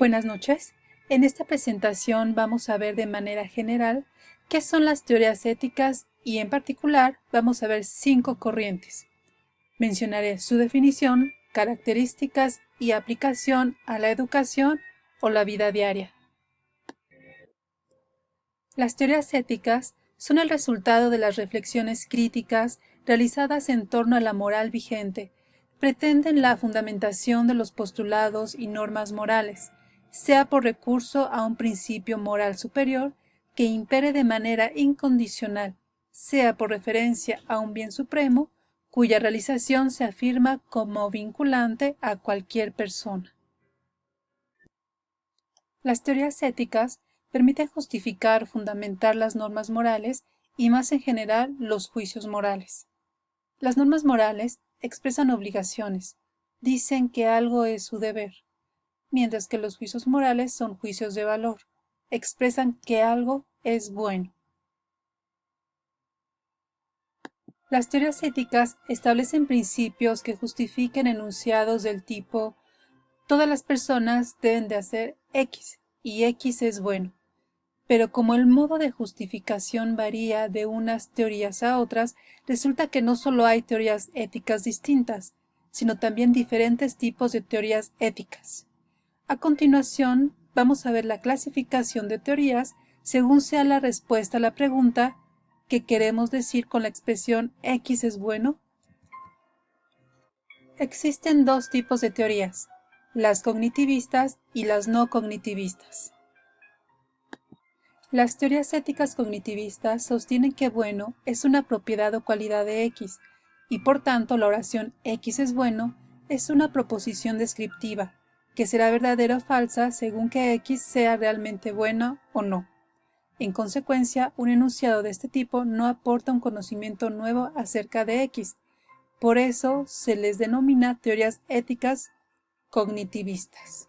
Buenas noches. En esta presentación vamos a ver de manera general qué son las teorías éticas y en particular vamos a ver 5 corrientes. Mencionaré su definición, características y aplicación a la educación o la vida diaria. Las teorías éticas son el resultado de las reflexiones críticas realizadas en torno a la moral vigente. Pretenden la fundamentación de los postulados y normas morales, sea por recurso a un principio moral superior que impere de manera incondicional, sea por referencia a un bien supremo, cuya realización se afirma como vinculante a cualquier persona. Las teorías éticas permiten justificar o fundamentar las normas morales y más en general los juicios morales. Las normas morales expresan obligaciones, dicen que algo es su deber, mientras que los juicios morales son juicios de valor, expresan que algo es bueno. Las teorías éticas establecen principios que justifiquen enunciados del tipo todas las personas deben de hacer X y X es bueno. Pero como el modo de justificación varía de unas teorías a otras, resulta que no solo hay teorías éticas distintas, sino también diferentes tipos de teorías éticas. A continuación, vamos a ver la clasificación de teorías según sea la respuesta a la pregunta ¿qué queremos decir con la expresión X es bueno? Existen 2 tipos de teorías, las cognitivistas y las no cognitivistas. Las teorías éticas cognitivistas sostienen que bueno es una propiedad o cualidad de X, y por tanto la oración X es bueno es una proposición descriptiva, que será verdadera o falsa según que X sea realmente bueno o no. En consecuencia, un enunciado de este tipo no aporta un conocimiento nuevo acerca de X. Por eso se les denomina teorías éticas cognitivistas.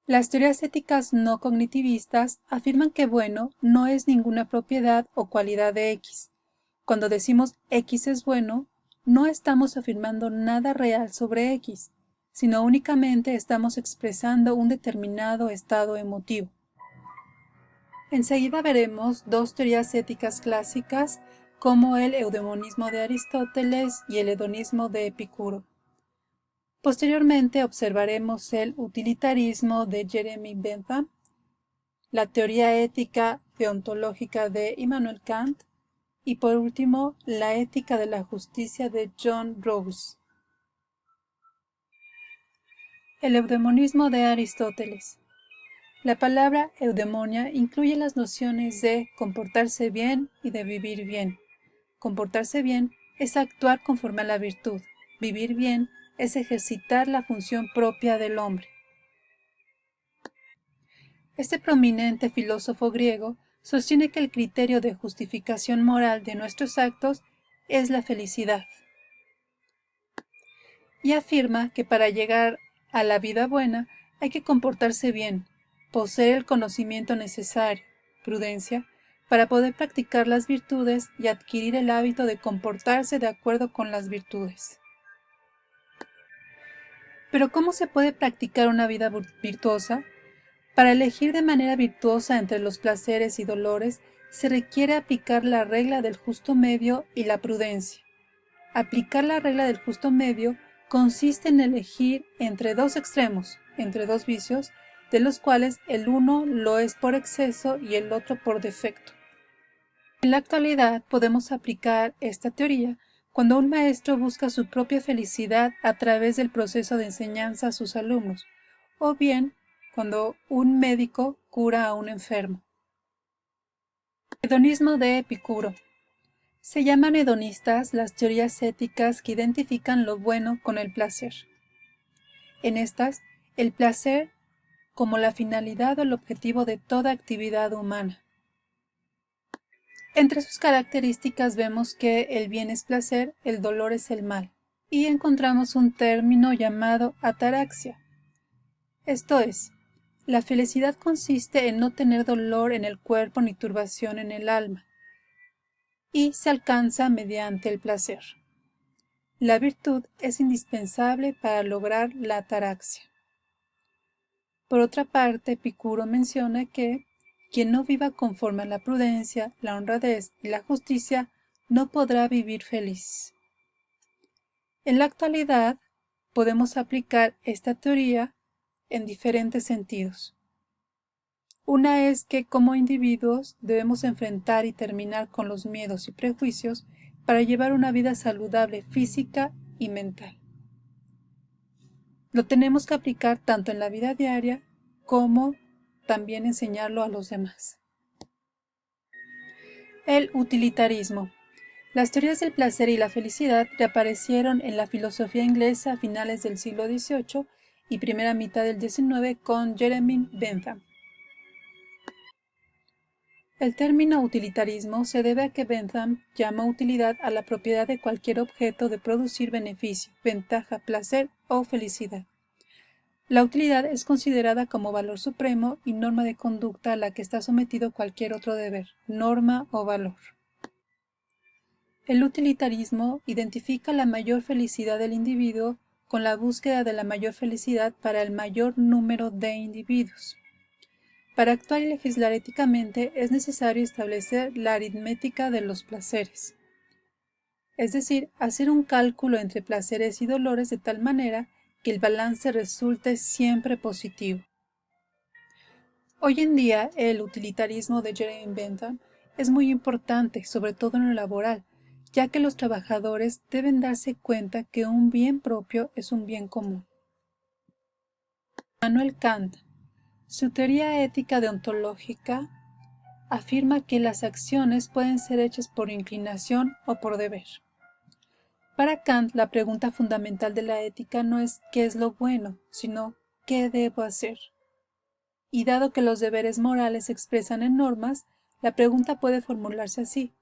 Las teorías éticas no cognitivistas afirman que bueno no es ninguna propiedad o cualidad de X. Cuando decimos X es bueno, no estamos afirmando nada real sobre X, sino únicamente estamos expresando un determinado estado emotivo. Enseguida veremos 2 teorías éticas clásicas como el eudemonismo de Aristóteles y el hedonismo de Epicuro. Posteriormente observaremos el utilitarismo de Jeremy Bentham, la teoría ética deontológica de Immanuel Kant y por último la ética de la justicia de John Rawls. El eudemonismo de Aristóteles. La palabra eudemonia incluye las nociones de comportarse bien y de vivir bien. Comportarse bien es actuar conforme a la virtud. Vivir bien es ejercitar la función propia del hombre. Este prominente filósofo griego sostiene que el criterio de justificación moral de nuestros actos es la felicidad. Y afirma que para llegar a la vida buena hay que comportarse bien, poseer el conocimiento necesario, prudencia, para poder practicar las virtudes y adquirir el hábito de comportarse de acuerdo con las virtudes. Pero ¿cómo se puede practicar una vida virtuosa? Para elegir de manera virtuosa entre los placeres y dolores, se requiere aplicar la regla del justo medio y la prudencia. Aplicar la regla del justo medio consiste en elegir entre 2 extremos, entre 2 vicios, de los cuales el uno lo es por exceso y el otro por defecto. En la actualidad podemos aplicar esta teoría cuando un maestro busca su propia felicidad a través del proceso de enseñanza a sus alumnos, o bien cuando un médico cura a un enfermo. Hedonismo de Epicuro. Se llaman hedonistas las teorías éticas que identifican lo bueno con el placer. En estas, el placer como la finalidad o el objetivo de toda actividad humana. Entre sus características vemos que el bien es placer, el dolor es el mal, y encontramos un término llamado ataraxia. Esto es, la felicidad consiste en no tener dolor en el cuerpo ni turbación en el alma, y se alcanza mediante el placer. La virtud es indispensable para lograr la ataraxia. Por otra parte, Epicuro menciona que quien no viva conforme a la prudencia, la honradez y la justicia no podrá vivir feliz. En la actualidad, podemos aplicar esta teoría en diferentes sentidos. Una es que como individuos debemos enfrentar y terminar con los miedos y prejuicios para llevar una vida saludable física y mental. Lo tenemos que aplicar tanto en la vida diaria como también enseñarlo a los demás. El utilitarismo. Las teorías del placer y la felicidad reaparecieron en la filosofía inglesa a finales del siglo XVIII y primera mitad del XIX con Jeremy Bentham. El término utilitarismo se debe a que Bentham llama utilidad a la propiedad de cualquier objeto de producir beneficio, ventaja, placer o felicidad. La utilidad es considerada como valor supremo y norma de conducta a la que está sometido cualquier otro deber, norma o valor. El utilitarismo identifica la mayor felicidad del individuo con la búsqueda de la mayor felicidad para el mayor número de individuos. Para actuar y legislar éticamente es necesario establecer la aritmética de los placeres, es decir, hacer un cálculo entre placeres y dolores de tal manera que el balance resulte siempre positivo. Hoy en día, el utilitarismo de Jeremy Bentham es muy importante, sobre todo en lo laboral, ya que los trabajadores deben darse cuenta que un bien propio es un bien común. Immanuel Kant. Su teoría ética deontológica afirma que las acciones pueden ser hechas por inclinación o por deber. Para Kant, la pregunta fundamental de la ética no es ¿qué es lo bueno?, sino ¿qué debo hacer? Y dado que los deberes morales se expresan en normas, la pregunta puede formularse así: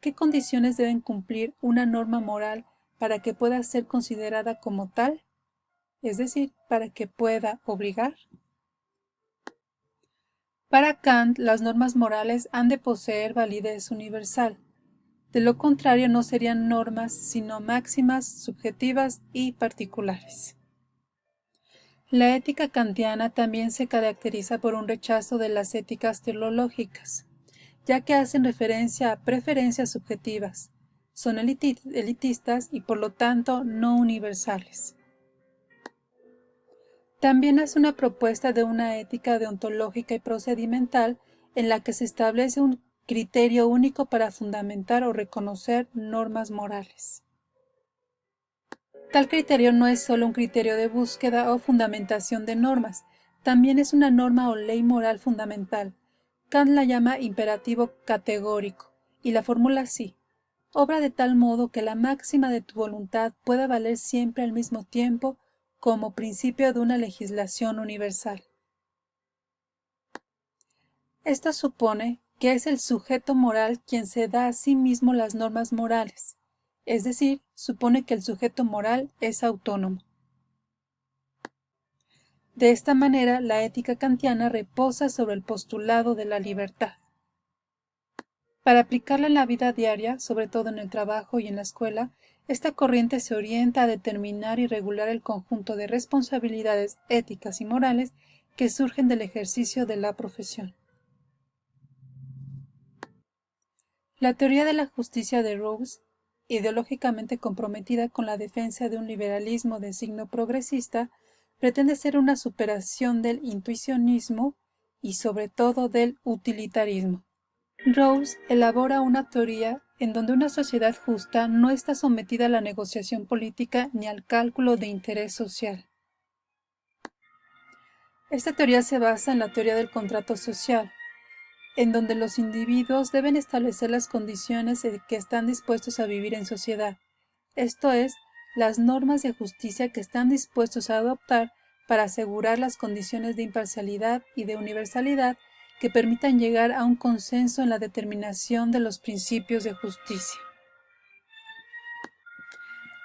¿qué condiciones deben cumplir una norma moral para que pueda ser considerada como tal? Es decir, para que pueda obligar. Para Kant, las normas morales han de poseer validez universal. De lo contrario, no serían normas, sino máximas subjetivas y particulares. La ética kantiana también se caracteriza por un rechazo de las éticas teleológicas, ya que hacen referencia a preferencias subjetivas, son elitistas y por lo tanto no universales. También hace una propuesta de una ética deontológica y procedimental en la que se establece un criterio único para fundamentar o reconocer normas morales. Tal criterio no es solo un criterio de búsqueda o fundamentación de normas, también es una norma o ley moral fundamental. Kant la llama imperativo categórico y la formula así: obra de tal modo que la máxima de tu voluntad pueda valer siempre al mismo tiempo como principio de una legislación universal. Esto supone que es el sujeto moral quien se da a sí mismo las normas morales, es decir, supone que el sujeto moral es autónomo. De esta manera, la ética kantiana reposa sobre el postulado de la libertad. Para aplicarla en la vida diaria, sobre todo en el trabajo y en la escuela, esta corriente se orienta a determinar y regular el conjunto de responsabilidades éticas y morales que surgen del ejercicio de la profesión. La teoría de la justicia de Rawls, ideológicamente comprometida con la defensa de un liberalismo de signo progresista, pretende ser una superación del intuicionismo y sobre todo del utilitarismo. Rawls elabora una teoría en donde una sociedad justa no está sometida a la negociación política ni al cálculo de interés social. Esta teoría se basa en la teoría del contrato social, en donde los individuos deben establecer las condiciones en que están dispuestos a vivir en sociedad, esto es, las normas de justicia que están dispuestos a adoptar para asegurar las condiciones de imparcialidad y de universalidad que permitan llegar a un consenso en la determinación de los principios de justicia.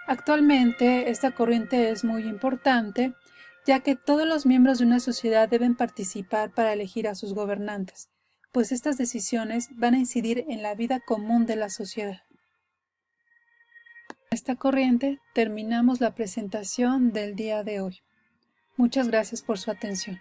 Actualmente, esta corriente es muy importante, ya que todos los miembros de una sociedad deben participar para elegir a sus gobernantes, pues estas decisiones van a incidir en la vida común de la sociedad. esta corriente terminamos la presentación del día de hoy. Muchas gracias por su atención.